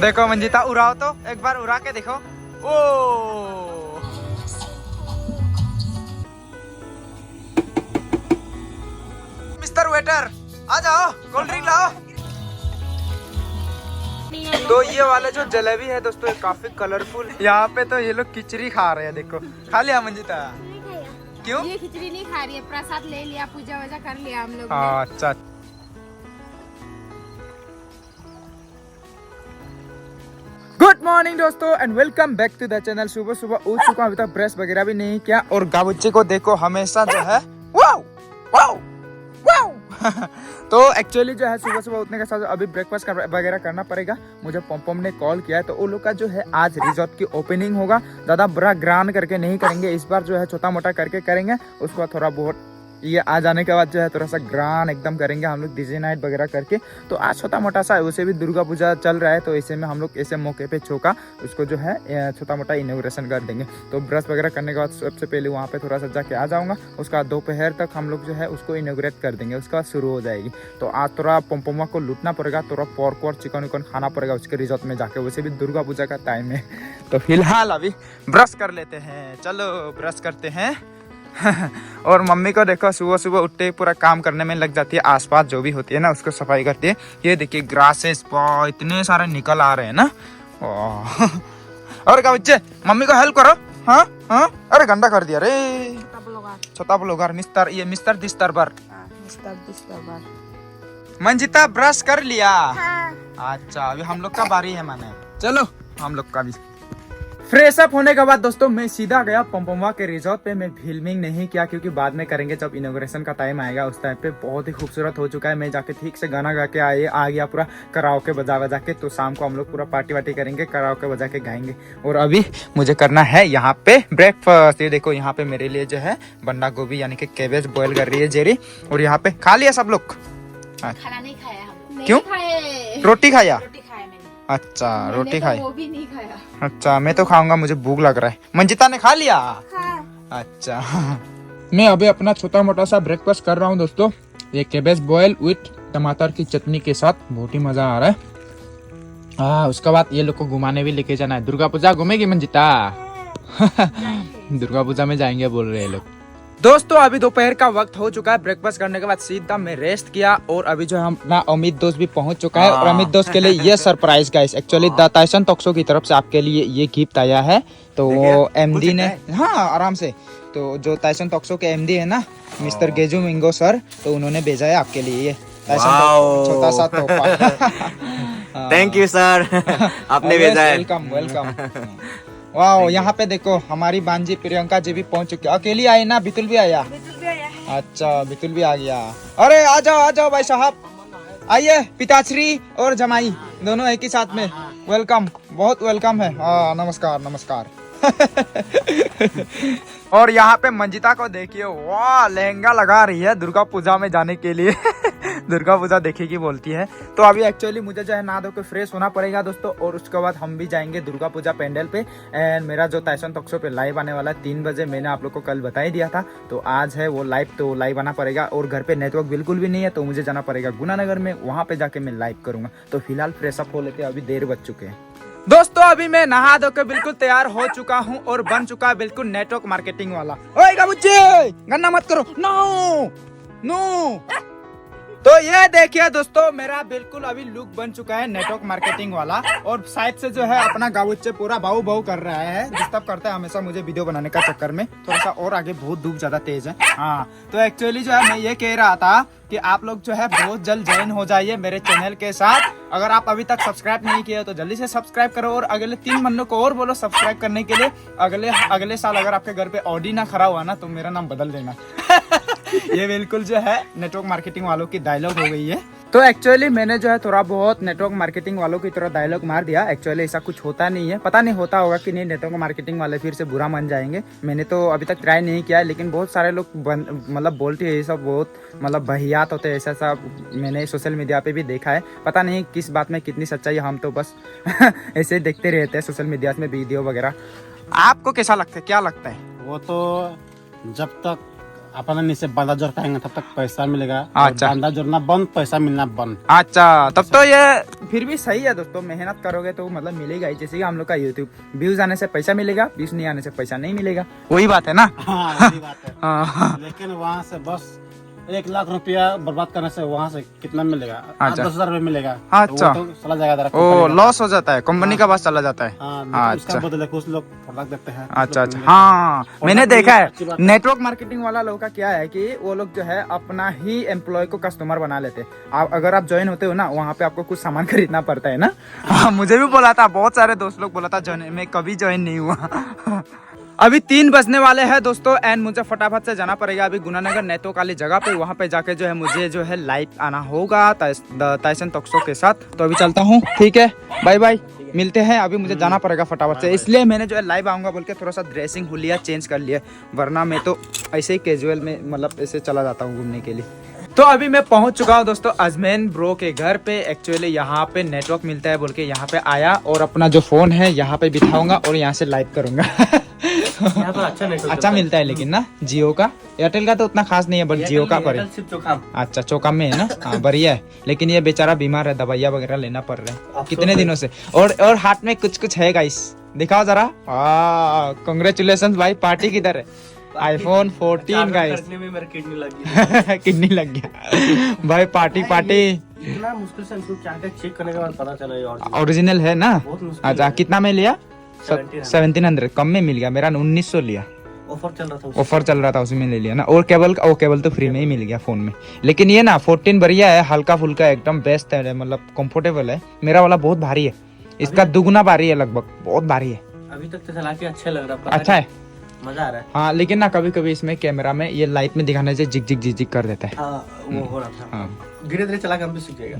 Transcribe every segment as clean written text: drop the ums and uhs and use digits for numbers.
देखो मंजिता उड़ाओ तो, एक बार उड़ा के देखो। ओ मिस्टर वेटर आ जाओ, कोल्ड ड्रिंक लाओ। तो ये वाले जो जलेबी है दोस्तों, ये काफी कलरफुल। यहाँ पे तो ये लोग खिचड़ी खा रहे हैं, देखो। खा लिया मंजिता? क्यों? ये खिचड़ी नहीं खा रही है, प्रसाद ले लिया, पूजा वूजा कर लिया हम लोग। अच्छा। गुड मॉर्निंग दोस्तों and welcome back to the channel. सुबह सुबह उठ चुका हूं, अभी तक ब्रश वगैरह भी नहीं किया। और गाबुच्ची को देखो हमेशा जो है वाओ वाओ वाओ तो एक्चुअली जो है सुबह सुबह उठने के साथ अभी ब्रेकफास्ट वगैरह करना पड़ेगा। मुझे पम ने कॉल किया है, तो वो लोग का जो है आज रिजॉर्ट की ओपनिंग होगा। ज़्यादा बड़ा ग्रांड करके नहीं करेंगे इस बार, जो है छोटा मोटा करके करेंगे। उसको थोड़ा बहुत ये आ जाने के बाद जो है थोड़ा सा ग्रांड एकदम करेंगे हम लोग, डीजे नाइट वगैरह करके। तो आज छोटा मोटा सा, वैसे भी दुर्गा पूजा चल रहा है, तो ऐसे में हम लोग ऐसे मौके पे चौका उसको जो है छोटा मोटा इनॉग्रेशन कर देंगे। तो ब्रश वगैरह करने के बाद सबसे पहले वहाँ पे थोड़ा सा जाके आ जाऊँगा। उसके बाद दोपहर तक हम लोग जो है उसको इनॉग्रेट कर देंगे, उसके बाद शुरू हो जाएगी। तो आज थोड़ा पम्पमा को लूटना पड़ेगा, थोड़ा पॉर्क और चिकन विकन खाना पड़ेगा उसके रिजॉर्ट में जाके। वैसे भी दुर्गा पूजा का टाइम है, तो फिलहाल अभी ब्रश कर लेते हैं। चलो ब्रश करते हैं। और मम्मी को देखो सुबह सुबह उठते ही पूरा काम करने में लग जाती है। आसपास जो भी होती है ना उसको सफाई करती है। ये देखिए ग्रासेस इतने सारे निकल आ रहे हैं ना। और क्या बच्चे, मम्मी को हेल्प करो। हाँ हाँ, अरे गंदा कर दिया रे। छोटा ब्लॉगर मिस्टर, ये मिस्टर दिस्तर मंजिता ब्रश कर लिया। अच्छा अभी हम लोग का बारी है, माने चलो हम लोग का भी फ्रेश अप होने के बाद दोस्तों मैं सीधा गया पम्पमा के रिजॉर्ट पे। मैं फिल्मिंग नहीं किया क्योंकि बाद में करेंगे जब इनॉग्रेशन का टाइम आएगा। उस टाइम पे बहुत ही खूबसूरत हो चुका है। मैं जाके ठीक से गाना गा के आ गया पूरा कराओके बजा के। तो शाम को हम लोग पूरा पार्टी वार्टी करेंगे, कराओके बजा के गाएंगे। और अभी मुझे करना है यहाँ पे ब्रेकफास्ट। ये देखो यहाँ पे मेरे लिए जो है बंदा गोभी यानी कि कैबेज बॉयल कर रही है जेरी। और यहाँ पे खा लिया सब लोग? खाना नहीं खाया हम। क्यों? रोटी खाया। अच्छा रोटी खाई? वो भी नहीं खाया। अच्छा मैं तो खाऊंगा, मुझे भूख लग रहा है। मंजिता ने खा लिया? हाँ। अच्छा मैं अभी अपना छोटा मोटा सा ब्रेकफास्ट कर रहा हूँ दोस्तों। ये कैबेज बॉयल विथ टमाटर की चटनी के साथ, बहुत ही मजा आ रहा है। उसके बाद ये लोग को घुमाने भी लेके जाना है। दुर्गा पूजा घूमेगी मंजिता? दुर्गा पूजा में जाएंगे बोल रहे हैं लोग। दोस्तों अभी दोपहर का वक्त हो चुका है। ब्रेकफास्ट करने के बाद सीधा मैं रेस्ट किया। और अभी जो है अपना अमित दोस्त भी पहुंच चुका है। और अमित दोस्त के लिए ये surprise guys, actually the Tyson टॉक्सो की तरफ से आपके लिए ये गिफ्ट आया है। तो वो एमडी ने, हाँ आराम से, तो जो टाइसन टॉक्सो के एमडी है ना मिस्टर गेजू मिंगो सर, तो उन्होंने भेजा है आपके लिए ये टाइसन छोटा सा तोहफा। थैंक यू सर, आपने भेजा है। Welcome welcome. वाह यहाँ पे देखो हमारी बांजी प्रियंका जी भी पहुंच चुकी है। अकेली आई ना? बितुल भी आया? अच्छा बितुल भी आ गया। अरे आ जाओ भाई साहब, आइए। पिताश्री और जमाई दोनों एक ही साथ में। वेलकम, बहुत वेलकम है। नमस्कार नमस्कार। और यहाँ पे मंजिता को देखिए, वाह लहंगा लगा रही है दुर्गा पूजा में जाने के लिए। दुर्गा पूजा देखेगी बोलती है। तो अभी एक्चुअली मुझे जो है नहा धो के फ्रेश होना पड़ेगा दोस्तों। और उसके बाद हम भी जाएंगे दुर्गा पूजा पेंडल पे। एंड मेरा जो टाइसन टॉक्सो पे लाइव आने वाला है 3 बजे, मैंने आप लोग को कल बता ही दिया था। तो आज है वो लाइव, तो लाइव आना पड़ेगा। और घर पे नेटवर्क बिल्कुल भी नहीं है, तो मुझे जाना पड़ेगा गुनानगर में, वहाँ पे जाके मैं लाइव करूंगा। तो फिलहाल फ्रेश अप हो लेते, अभी देर बज चुके हैं दोस्तों। अभी मैं नहा धो के बिल्कुल तैयार हो चुका हूँ और बन चुका है बिल्कुल नेटवर्क मार्केटिंग वाला। ओए गाबुच्ची, गन्ना मत करो, नो नो। तो ये देखिए दोस्तों मेरा बिल्कुल अभी लुक बन चुका है नेटवर्क मार्केटिंग वाला। और साइड से जो है अपना गाबुच्चे पूरा भाऊ भाऊ कर रहा है, डिस्टर्ब करता है हमेशा मुझे वीडियो बनाने का चक्कर में। थोड़ा सा और आगे, बहुत धूप ज्यादा तेज है। हाँ तो एक्चुअली जो है मैं ये कह रहा था कि आप लोग जो है बहुत जल्द ज्वाइन हो जाइए मेरे चैनल के साथ। अगर आप अभी तक सब्सक्राइब नहीं किए तो जल्दी से सब्सक्राइब करो। और अगले 3 बंदों को और बोलो सब्सक्राइब करने के लिए। अगले साल अगर आपके घर पे ऑडी ना खड़ा हुआ ना, तो मेरा नाम बदल देना। ये बिल्कुल जो है नेटवर्क मार्केटिंग वालों की डायलॉग हो गई है। तो एक्चुअली मैंने जो है थोड़ा बहुत नेटवर्क मार्केटिंग वालों की तरह डायलॉग मार दिया। एक्चुअली ऐसा कुछ होता नहीं है, पता नहीं होता होगा कि नहीं, नेटवर्क मार्केटिंग वाले फिर से बुरा मान जाएंगे। मैंने तो अभी तक ट्राई नहीं किया, लेकिन बहुत सारे लोग मतलब बोलते हैं ये सब बहुत मतलब बहियात होते हैं, ऐसा सब मैंने सोशल मीडिया पे भी देखा है। पता नहीं किस बात में कितनी सच्चाई है, हम तो बस ऐसे देखते रहते हैं सोशल मीडिया में वीडियो वगैरह। आपको कैसा लगता है, क्या लगता है? वो तो जब तक अपना नीचे बांधा जोड़ पाएंगे तब तक पैसा मिलेगा। अच्छा। बांधा जोड़ना बंद, पैसा मिलना बंद। अच्छा, तब तो ये फिर भी सही है दोस्तों, मेहनत करोगे तो मतलब मिलेगा ही। जैसे कि हम लोग का यूट्यूब व्यूज आने से पैसा मिलेगा, व्यूज नहीं आने से पैसा नहीं मिलेगा, वही बात है ना। हाँ यही बात है। हाँ। लेकिन वहाँ से बस 1 लाख रुपया बर्बाद करने से वहाँ से कितना मिलेगा? अच्छा। 10,000 रुपये मिलेगा। अच्छा। तो वो तो चला जाएगा ओ, कंपनी का। लॉस हो जाता है, कंपनी का पास चला जाता है। हाँ, नहीं तो उसका अच्छा। बदले कुछ लोग प्रोडक्ट देते हैं। अच्छा अच्छा, हाँ मैंने प्रोडक्ट देखा भी है। अच्छी बात है। नेटवर्क मार्केटिंग वाला लोग का क्या है कि वो लोग जो है अपना ही एम्प्लॉय को कस्टमर बना लेते हैं। आप अगर आप ज्वाइन होते हो ना, वहाँ पे आपको कुछ सामान खरीदना पड़ता है ना। हाँ, मुझे भी बोला था, बहुत सारे दोस्त लोग बोला था ज्वाइन, मैं कभी ज्वाइन नहीं हुआ। अभी 3 बजने वाले हैं दोस्तों, एंड मुझे फटाफट से जाना पड़ेगा अभी गुनानगर नेटवर्क वाली जगह पे। वहाँ पे जाके जो है मुझे जो है लाइव आना होगा टाइसन टॉक्सो के साथ। तो अभी चलता हूँ, ठीक है, बाय बाय, मिलते हैं। अभी मुझे जाना पड़ेगा फटाफट से, इसलिए मैंने जो है लाइव आऊँगा बोल के थोड़ा सा ड्रेसिंग हो लिया, चेंज कर लिया, वरना मैं तो ऐसे ही कैजुअल में मतलब ऐसे चला जाता हूँ घूमने के लिए। तो अभी मैं पहुंच चुका हूं दोस्तों अजमैन ब्रो के घर पे। एक्चुअली यहाँ पे नेटवर्क मिलता है बोल के यहाँ पे आया, और अपना जो फोन है यहाँ पे बिठाऊंगा और यहाँ से लाइव करूंगा। यहाँ तो अच्छा नेटवर्क अच्छा मिलता है लेकिन ना, जियो का, एयरटेल का तो उतना खास नहीं है, बट जियो का पर अच्छा चौकाम में है ना। हाँ बढ़िया है, लेकिन ये बेचारा बीमार है, दवाइयाँ वगैरह लेना पड़ रहा है कितने दिनों से। और हाथ में कुछ कुछ है गाइस, दिखाओ जरा। कांग्रेचुलेशन भाई, पार्टी किधर है? iPhone 14 guys. किडनी लग गई। किडनी लग गया भाई, पार्टी पार्टी। इतना मुश्किल से इनको क्या चेक करने के बाद पता चला ये ओरिजिनल है ना। बहुत मुश्किल अच्छा, कितना में लिया? 1700, कम में मिल गया, मेरा 1900 लिया। ऑफर चल रहा था, ऑफर चल रहा था, उसी में ले लिया ना। और केबल तो फ्री में ही मिल गया फोन में। लेकिन ये ना 14 बढ़िया है, हल्का फुल्का एकदम बेस्ट है, मतलब कंफर्टेबल है। मेरा वाला बहुत भारी है, इसका दुगुना भारी है लगभग, बहुत भारी है। अभी तक तो चला के अच्छा लग रहा है, अच्छा है, मजा आ रहा है। हाँ। लेकिन ना कभी कभी इसमें कैमरा में ये लाइट में दिखाने से जिग जिग जिग जिग कर देता है। हाँ, वो हो रहा था। हाँ। धीरे धीरे चला के हम भी सीख जाएगा।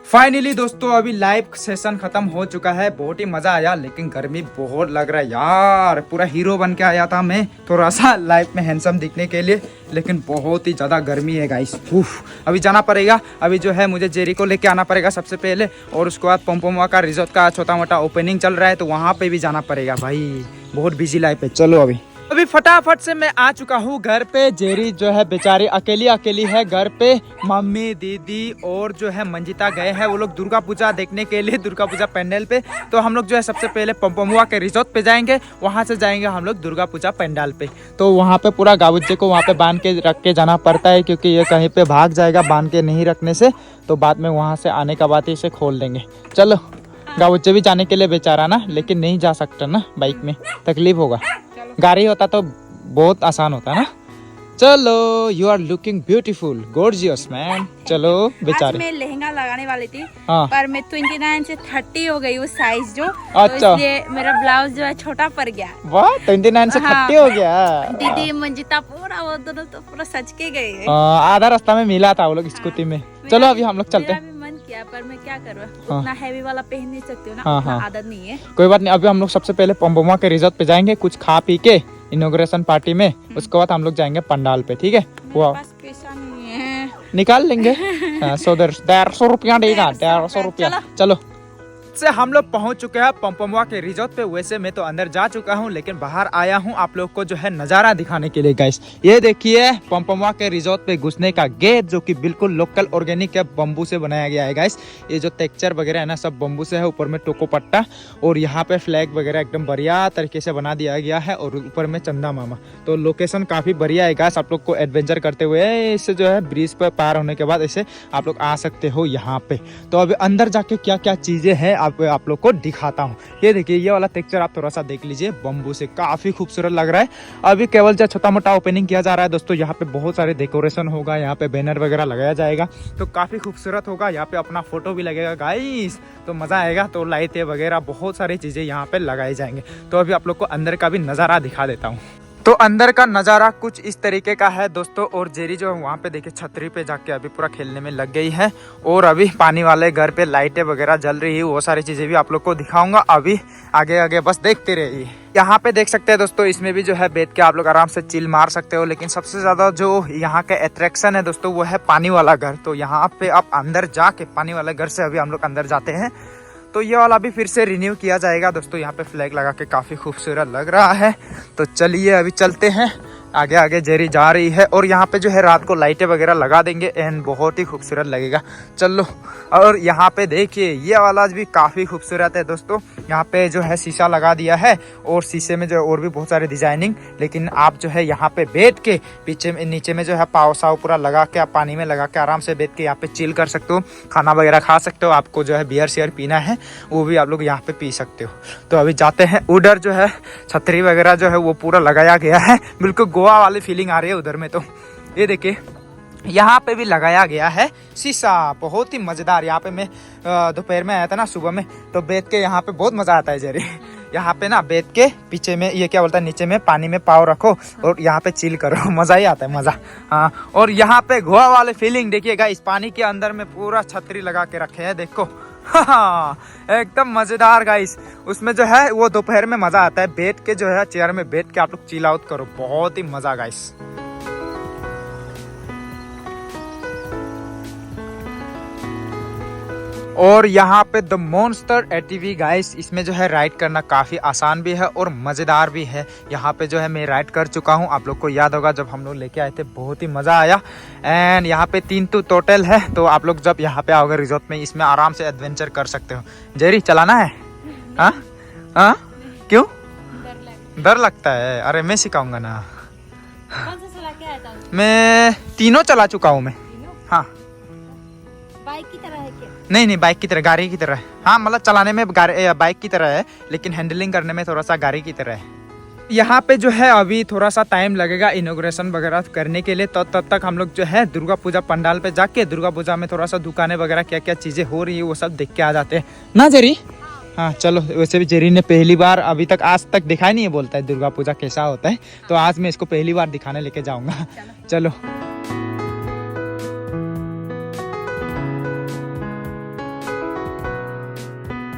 फाइनली दोस्तों अभी लाइव सेशन खत्म हो चुका है, बहुत ही मजा आया, लेकिन गर्मी बहुत लग रहा है यार। पूरा हीरो बन के आया था मैं थोड़ा सा लाइव में हैंडसम दिखने के लिए, लेकिन बहुत ही ज्यादा गर्मी है गाइस। अभी जाना पड़ेगा, अभी जो है मुझे जेरी को लेके आना पड़ेगा सबसे पहले, और उसके बाद पोम्पोमा का रिजॉर्ट का छोटा मोटा ओपनिंग चल रहा है, तो वहाँ पे भी जाना पड़ेगा भाई। बहुत बिजी लाइफ है। चलो अभी फटाफट से मैं आ चुका हूँ घर पे। जेरी जो है बेचारी अकेली है घर पे। मम्मी, दीदी और जो है मंजिता गए हैं वो लोग दुर्गा पूजा देखने के लिए, दुर्गा पूजा पंडाल पे। तो हम लोग जो है सबसे पहले पोम्पोमुआ के रिजॉर्ट पे जाएंगे, वहाँ से जाएंगे हम लोग दुर्गा पूजा पंडाल पे। तो वहाँ पे पूरा गाबुज्जे को वहाँ पे बांध के रख के जाना पड़ता है, क्योंकि ये कहीं पे भाग जाएगा बांध के नहीं रखने से। तो बाद में वहाँ से आने का बाद इसे खोल देंगे। चलो, गाबुज्जे भी जाने के लिए बेचारा ना, लेकिन नहीं जा सकता ना, बाइक में तकलीफ होगा। गाड़ी होता तो बहुत आसान होता ना। चलो, you are looking beautiful, gorgeous man. चलो बेचारे। मैं लहंगा लगाने वाली थी, हाँ। पर मैं 29 से 30 हो गई वो साइज जो। अच्छा। तो इसलिए मेरा ब्लाउज जो है छोटा पड़ गया। वाह, 29 से 30 हो गया। दीदी मंजिता पूरा वो दोनों तो पूरा सच के गए। आधा रास्ता में मिला था वो लोग स्कूटी में। चलो अभी हम लोग चलते मेरा हैं। भी मन किया, पर मैं क्या करूँ, हाँ। उतना हैवी वाला पहन नहीं सकती हूँ ना, हाँ, उतना हाँ। आदत नहीं है। कोई बात नहीं, अभी हम लोग सबसे पहले पोम्पोमुआ के रिजॉर्ट पे जाएंगे, कुछ खा पी के इनॉग्रेशन पार्टी में। उसके बाद हम लोग जाएंगे पंडाल पे, ठीक है। मेरे पास पैसा नहीं है। निकाल लेंगे। 150 रुपया देगा, 150 रुपया। चलो से हम लोग पहुंच चुके हैं पोम्पोमुआ के रिजॉर्ट पे। वैसे मैं तो अंदर जा चुका हूं, लेकिन बाहर आया हूं आप लोग को जो है नज़ारा दिखाने के लिए गाइस। ये देखिए पोम्पोमुआ के रिजॉर्ट पे घुसने का गेट, जो कि बिल्कुल लोकल ऑर्गेनिक है, बम्बू से बनाया गया है गाइस। ये जो टेक्सचर वगैरह है ना, सब बम्बू से है। ऊपर में टोको पट्टा और यहाँ पे फ्लैग वगैरह एकदम बढ़िया तरीके से बना दिया गया है, और ऊपर में चंदा मामा। तो लोकेशन काफ़ी बढ़िया है गाइस। आप लोग को एडवेंचर करते हुए इससे जो है ब्रिज पर पार होने के बाद ऐसे आप लोग आ सकते हो यहाँ पे। तो अभी अंदर जाके क्या क्या चीज़ें हैं आप लोग को दिखाता हूँ। ये देखिए, ये वाला टेक्सचर आप थोड़ा सा देख लीजिए, बम्बू से काफी खूबसूरत लग रहा है। अभी केवल जो छोटा मोटा ओपनिंग किया जा रहा है दोस्तों, यहाँ पे बहुत सारे डेकोरेशन होगा, यहाँ पे बैनर वगैरह लगाया जाएगा, तो काफी खूबसूरत होगा। यहाँ पे अपना फोटो भी लगेगा गाइस, तो मजा आएगा। तो लाइटें वगैरह बहुत सारी चीजें यहाँ पे लगाई जाएंगे। तो अभी आप लोग को अंदर का भी नजारा दिखा देता हूँ। तो अंदर का नज़ारा कुछ इस तरीके का है दोस्तों। और जेरी जो है वहाँ पे देखिए छतरी पे जाके अभी पूरा खेलने में लग गई है। और अभी पानी वाले घर पे लाइटें वगैरह जल रही है, वो सारी चीज़ें भी आप लोग को दिखाऊंगा। अभी आगे आगे बस देखते रहिए। यहाँ पे देख सकते हैं दोस्तों, इसमें भी जो है बैठ के आप लोग आराम से चिल मार सकते हो। लेकिन सबसे ज़्यादा जो यहाँ का अट्रैक्शन है दोस्तों, वो है पानी वाला घर। तो यहाँ पे आप अंदर जाके पानी वाले घर से अभी हम लोग अंदर जाते हैं। तो ये वाला भी फिर से रिन्यू किया जाएगा दोस्तों। यहाँ पे फ्लैग लगा के काफ़ी खूबसूरत लग रहा है। तो चलिए अभी चलते हैं आगे आगे जेरी जा रही है और यहाँ पे जो है रात को लाइटें वगैरह लगा देंगे एंड बहुत ही खूबसूरत लगेगा। चलो, और यहाँ पे देखिए ये वाला भी काफ़ी खूबसूरत है दोस्तों। यहाँ पे जो है शीशा लगा दिया है और शीशे में जो है और भी बहुत सारी डिजाइनिंग, लेकिन आप जो है यहाँ पे बैठ के पीछे में नीचे में जो है पाव साव पूरा लगा के आप पानी में लगा के आराम से बैठ के यहाँ पे चिल कर सकते हो, खाना वगैरह खा सकते हो। आपको जो है बियर शेयर पीना है वो भी आप लोग यहाँ पे पी सकते हो। तो अभी जाते हैं। उधर जो है छतरी वगैरह जो है वो पूरा लगाया गया है, बिल्कुल गोवा वाली फीलिंग आ रही है उधर में। तो ये देखिए यहाँ पे भी लगाया गया है शीशा, बहुत ही मजेदार। यहाँ पे मैं दोपहर में आया था ना सुबह में, तो बैठ के यहाँ पे बहुत मजा आता है जेरी। यहाँ पे ना बैठ के पीछे में ये क्या बोलता है नीचे में पानी में पाव रखो और यहाँ पे चिल करो, मजा ही आता है मजा। हाँ, और यहाँ पे गोवा वाले फीलिंग देखिएगा, इस पानी के अंदर में पूरा छतरी लगा के रखे है देखो। हाँ, एकदम मजेदार गाइस। उसमें जो है वो दोपहर में मजा आता है, बैठ के जो है चेयर में बैठ के आप लोग चिल आउट करो, बहुत ही मजा गाइस। और यहाँ पे द मॉन्स्टर एटीवी गाइस, इसमें जो है राइड करना काफ़ी आसान भी है और मज़ेदार भी है। यहाँ पे जो है मैं राइड कर चुका हूँ, आप लोग को याद होगा जब हम लोग लेके आए थे बहुत ही मज़ा आया। एंड यहाँ पे 3 तो टोटल है, तो आप लोग जब यहाँ पे आओगे रिजॉर्ट में इसमें आराम से एडवेंचर कर सकते हो। जेरी चलाना है? हाँ हाँ, क्यों डर लगता है? अरे मैं सिखाऊंगा ना। मैं तीनों चला चुका हूँ मैं। हाँ, बाइक की तरह है क्या? नहीं, बाइक की तरह, गाड़ी की तरह है। हाँ, मतलब चलाने में बाइक की तरह है, लेकिन हैंडलिंग करने में थोड़ा सा गाड़ी की तरह है। यहाँ पे जो है अभी थोड़ा सा टाइम लगेगा इनॉग्रेशन वगैरह करने के लिए, तो तब तक हम लोग जो है दुर्गा पूजा पंडाल पे जाके दुर्गा पूजा में थोड़ा सा दुकानें वगैरह क्या क्या चीज़ें हो रही है वो सब देख के आ जाते हैं ना जेरी। हाँ चलो, वैसे भी जेरी ने पहली बार अभी तक आज तक दिखाई नहीं है, बोलता है दुर्गा पूजा कैसा होता है, तो आज मैं इसको पहली बार दिखाने लेके जाऊँगा। चलो।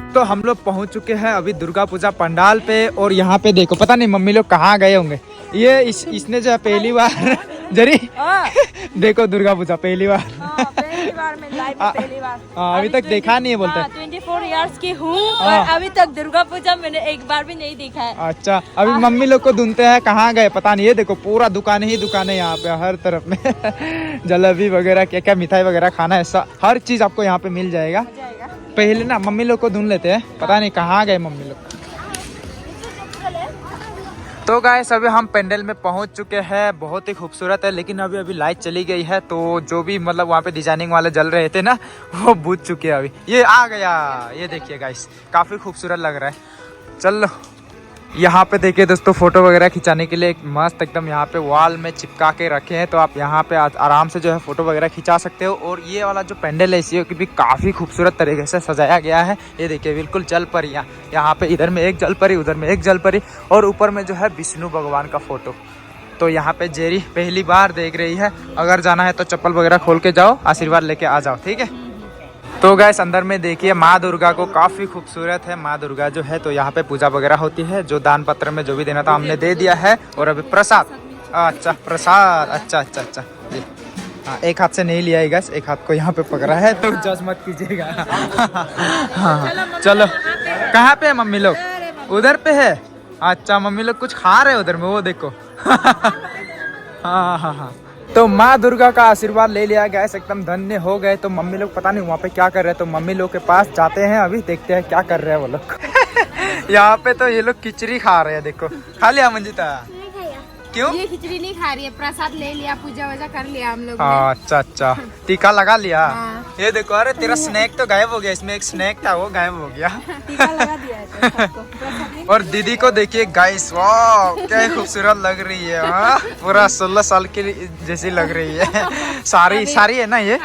तो हम लोग पहुंच चुके हैं अभी दुर्गा पूजा पंडाल पे, और यहाँ पे देखो पता नहीं मम्मी लोग कहाँ गए होंगे। ये इसने जो है पहली बार जरी देखो दुर्गा पूजा पहली बार में लाइफ में पहली बार। अभी तक देखा नहीं है बोलते। 24 इयर्स की हूँ और अभी तक दुर्गा पूजा मैंने एक बार भी नहीं देखा है। अच्छा, अभी मम्मी लोग को ढूंढते हैं कहाँ गए पता नहीं। ये देखो पूरा दुकान ही दुकान है यहाँ पे हर तरफ में जलेबी वगैरह क्या क्या मिठाई वगैरह खाना है, हर चीज आपको यहाँ पे मिल जाएगा। पहले ना मम्मी लोग को ढूंढ लेते हैं, पता नहीं कहाँ गए मम्मी लोग। तो गाइस अभी हम पेंडल में पहुंच चुके हैं, बहुत ही खूबसूरत है, लेकिन अभी लाइट चली गई है, तो जो भी मतलब वहाँ पे डिजाइनिंग वाले जल रहे थे ना वो बुझ चुके हैं। अभी ये आ गया, ये देखिए गाइस काफी खूबसूरत लग रहा है। चलो, यहाँ पे देखिए दोस्तों फोटो वगैरह खिंचाने के लिए एक मस्त एकदम यहाँ पे वॉल में चिपका के रखे हैं, तो आप यहाँ पे आराम से जो है फोटो वगैरह खिंचा सकते हो। और ये वाला जो पेंडल है इसी की भी काफ़ी खूबसूरत तरीके से सजाया गया है। ये देखिए बिल्कुल जल परी, यहाँ पे इधर में एक जल परी, उधर में एक जल परी, और ऊपर में जो है विष्णु भगवान का फोटो। तो यहाँ पे जेरी पहली बार देख रही है, अगर जाना है तो चप्पल वगैरह खोल के जाओ, आशीर्वाद लेके आ जाओ, ठीक है। तो गाइस अंदर में देखिए माँ दुर्गा को, काफ़ी खूबसूरत है माँ दुर्गा जो है। तो यहाँ पे पूजा वगैरह होती है, जो दान पत्र में जो भी देना था हमने दे दिया है। और अभी प्रसाद, अच्छा प्रसाद, अच्छा जी। हाँ, एक हाथ से नहीं लिया है गाइस, एक हाथ को यहाँ पे पकड़ा है, तो जज मत कीजिएगा। हाँ चलो, कहाँ पे है मम्मी लोग? उधर पे है। अच्छा, मम्मी लोग कुछ खा रहे हैं उधर में, वो देखो। हाँ। तो माँ दुर्गा का आशीर्वाद ले लिया गया, एकदम धन्य हो गए। तो मम्मी लोग पता नहीं वहाँ पे क्या कर रहे हैं, तो मम्मी लोग के पास जाते हैं, अभी देखते हैं क्या कर रहे हैं वो लोग। यहाँ पे तो ये लोग खिचड़ी खा रहे हैं, देखो। खा लिया मंजिता? क्यों? ये खिचड़ी नहीं खा रही है, प्रसाद ले लिया, पूजा वूजा कर लिया हम लोग। अच्छा, टीका लगा लिया। हाँ। ये देखो, अरे तेरा स्नैक तो गायब हो गया, इसमें एक स्नैक था वो गायब हो गया। टीका लगा दिया है तो सबको। और दीदी को देखिए गाइस, वाह क्या खूबसूरत लग रही है। हाँ, पूरा 16 साल की जैसी लग रही है। सारी है ना ये।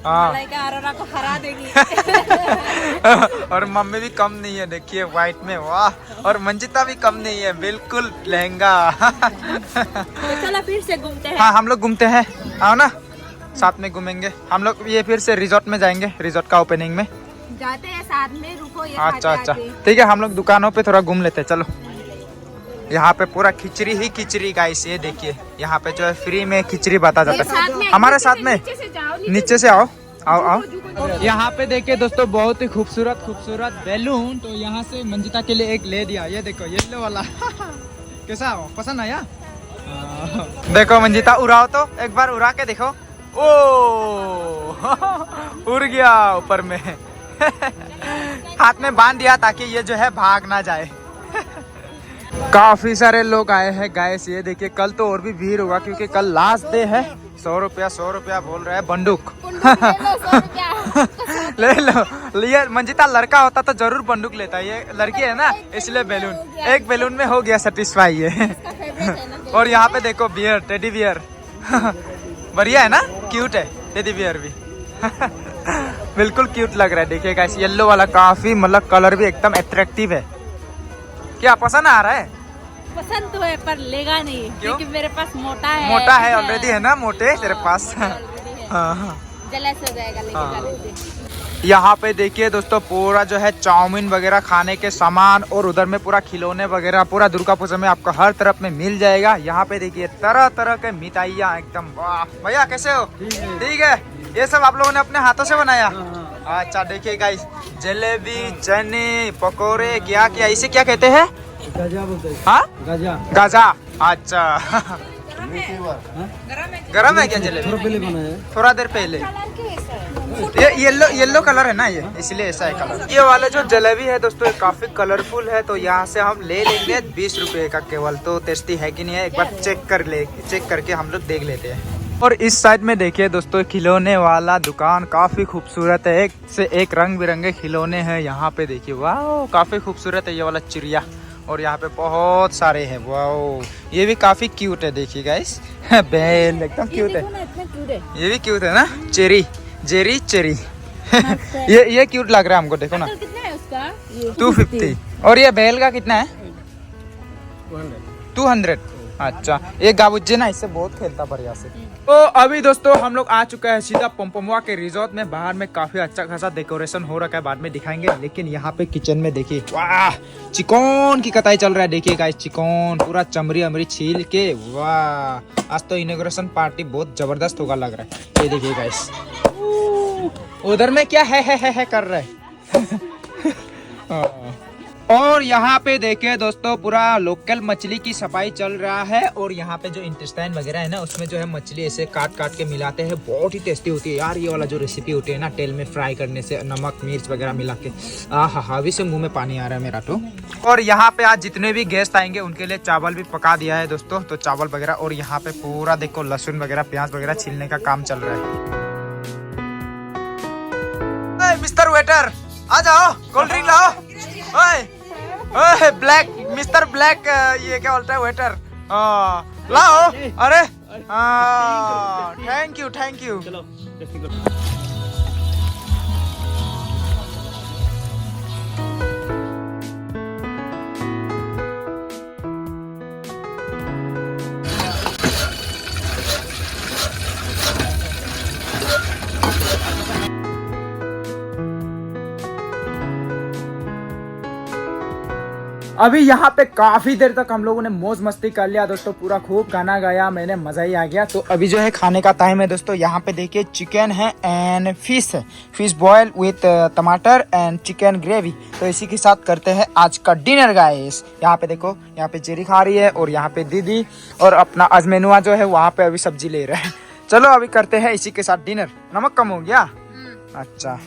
अरोरा को हरा देगी। और मम्मी भी कम नहीं है, देखिए व्हाइट में, वाह। और मंजिता भी कम नहीं है, बिल्कुल लहंगा। तो चलो फिर से घूमते हैं। हाँ, हम लोग घूमते हैं, आओ ना साथ में घूमेंगे हम लोग। ये फिर से रिजॉर्ट में जाएंगे, रिजॉर्ट का ओपनिंग में जाते हैं साथ में, रुको ये अच्छा ठीक है। हम लोग दुकानों पे थोड़ा घूम लेते हैं, चलो। यहाँ पे पूरा खिचड़ी ही खिचड़ी गाइस, ये देखिए यहाँ पे जो है फ्री में खिचड़ी बांटा जाता है। हमारे साथ में नीचे से आओ। यहाँ पे देखिए दोस्तों बहुत ही खूबसूरत बैलून, तो यहाँ से मंजिता के लिए एक ले दिया। ये देखो येलो वाला। कैसा हो, पसंद आया? देखो मंजिता उड़ाओ तो, एक बार उड़ा के देखो। ओ उड़ गया ऊपर में। हाथ में बांध दिया ताकि ये जो है भाग ना जाए। काफी सारे लोग आए हैं गाइस, ये देखिए कल तो और भी भीड़ होगा क्योंकि कल लास्ट डे है। 100 रुपया बोल रहा है बंदूक। ले लो। ये मंजिता लड़का होता तो जरूर बंदूक लेता, ये लड़की है ना इसलिए बैलून। एक बैलून में हो गया सेटिस्फाई ये। और यहाँ पे देखो बियर, टेडी बियर। बढ़िया है ना, क्यूट है टेडी बियर भी। बिल्कुल क्यूट लग रहा है। देखिए गाइस येलो वाला काफी मतलब कलर भी एकदम अट्रैक्टिव है। क्या पसंद आ रहा है? पसंद तो है पर लेगा नहीं क्योंकि मेरे पास मोटा है। मोटा है ऑलरेडी है ना, मोटे तेरे पास। हाँ। जलस हो जाएगा लेके जाने से। यहाँ पे देखिए दोस्तों पूरा जो है चाउमीन वगैरह खाने के सामान और उधर में पूरा खिलौने वगैरह पूरा दुर्गा पूजा में आपको हर तरफ में मिल जाएगा। यहाँ पे देखिए तरह तरह के मिठाइयाँ एकदम। वाह भैया कैसे हो? ठीक है। ये सब आप लोगों ने अपने हाथों से बनाया? अच्छा देखिए गाइस जलेबी, चने, पकोड़े, क्या क्या इसे क्या कहते हैं? गजा बोलते हैं। हाँ गजा। गजा। अच्छा गरम है क्या जलेबी? पहले बना है। थोड़ा देर पहले। ये येलो कलर है ना, ये इसलिए ऐसा है कलर। ये वाला जो जलेबी है दोस्तों ये काफी कलरफुल है, तो यहाँ से हम ले लेंगे 20 रुपए का केवल। तो टेस्टी है कि नहीं है एक बार चेक करके हम लोग देख लेते हैं। और इस साइड में देखिए दोस्तों खिलौने वाला दुकान काफी खूबसूरत है, एक से एक रंग बिरंगे खिलौने हैं। यहाँ पे देखिए वाह काफी खूबसूरत है ये वाला चिड़िया, और यहाँ पे बहुत सारे हैं। वाह ये भी काफी क्यूट है, देखिए गाइस। बैल एकदम क्यूट है, ये भी क्यूट है ना। चेरी। ये क्यूट लग रहा है हमको, देखो ना। कितना है उसका? 250। और ये बैल का कितना है? 200। अच्छा ये गाबुज्जे ना इससे बहुत खेलता बढ़िया से। तो अभी दोस्तों हम लोग आ चुके हैं सीधा पम्पमुआ के रिजॉर्ट में। बाहर में काफी अच्छा खासा डेकोरेशन हो रखा है, बाद में दिखाएंगे। लेकिन यहाँ पे किचन में देखिए वाह चिकन की कटाई चल रहा है। देखिए गाइस चिकन पूरा चमड़ी अमरी छील के। वाह आज तो इनॉग्रेशन पार्टी बहुत जबरदस्त होगा लग रहा है। ये देखिए गाइस उधर में क्या है कर रहा है। और यहाँ पे देखिए दोस्तों पूरा लोकल मछली की सफाई चल रहा है। और यहाँ पे जो इंटेस्टाइन वगैरह है ना उसमें जो है मछली ऐसे काट के मिलाते हैं, बहुत ही टेस्टी होती है यार। ये वाला जो रेसिपी होती है ना तेल में फ्राई करने से, नमक मिर्च वगैरह मिला के, अभी से मुंह में पानी आ रहा है मेरा तो। और यहाँ पे आज जितने भी गेस्ट आएंगे उनके लिए चावल भी पका दिया है दोस्तों, तो चावल वगैरह। और यहाँ पे पूरा देखो लहसुन वगैरह प्याज वगैरह छीलने का काम चल रहा है। मिस्टर वेटर आ जाओ, कोल्ड ड्रिंक लाओ। ओए ब्लैक मिस्टर ब्लैक, ये क्या बोलता है वेटर? लाओ। अरे थैंक यू। अभी यहाँ पे काफी देर तक हम लोगों ने मौज मस्ती कर लिया दोस्तों, पूरा खूब गाना गाया मैंने, मजा ही आ गया। तो अभी जो है खाने का टाइम है दोस्तों। यहाँ पे देखिए चिकन है एंड फिश है, फिश बॉयल विथ टमाटर एंड चिकन ग्रेवी। तो इसी के साथ करते हैं आज का डिनर गाइस। यहाँ पे देखो, यहाँ पे जेरी खा रही है और यहाँ पे दीदी, और अपना अजमेनुआ जो है वहाँ पे अभी सब्जी ले रहा है। चलो अभी करते हैं इसी के साथ डिनर। नमक कम हो गया? अच्छा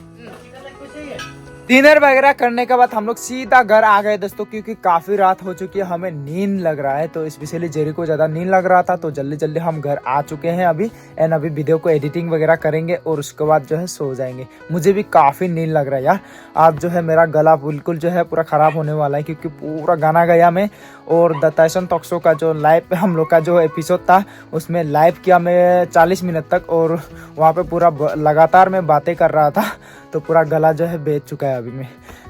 डिनर वगैरह करने के बाद हम लोग सीधा घर आ गए दोस्तों, क्योंकि काफी रात हो चुकी है, हमें नींद लग रहा है। तो स्पेशली जेरी को ज्यादा नींद लग रहा था, तो जल्दी जल्दी हम घर आ चुके हैं अभी। एंड अभी वीडियो को एडिटिंग वगैरह करेंगे और उसके बाद जो है सो जाएंगे। मुझे भी काफी नींद लग रहा है यार। आज जो है मेरा गला बिल्कुल जो है पूरा खराब होने वाला है, क्योंकि पूरा गाना गया मैं। और द टाइसन टॉक शो का जो लाइव हम लोग का जो एपिसोड था उसमें लाइव किया मैं 40 मिनट तक, और वहाँ पे पूरा लगातार मैं बातें कर रहा था, तो पूरा गला जो है बेच चुका है अभी मैं।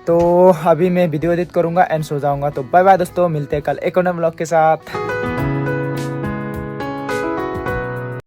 तो अभी मैं वीडियो एडिट करूंगा एंड सो जाऊंगा। तो बाय बाय दोस्तों, मिलते हैं कल एक और नए व्लॉग के साथ।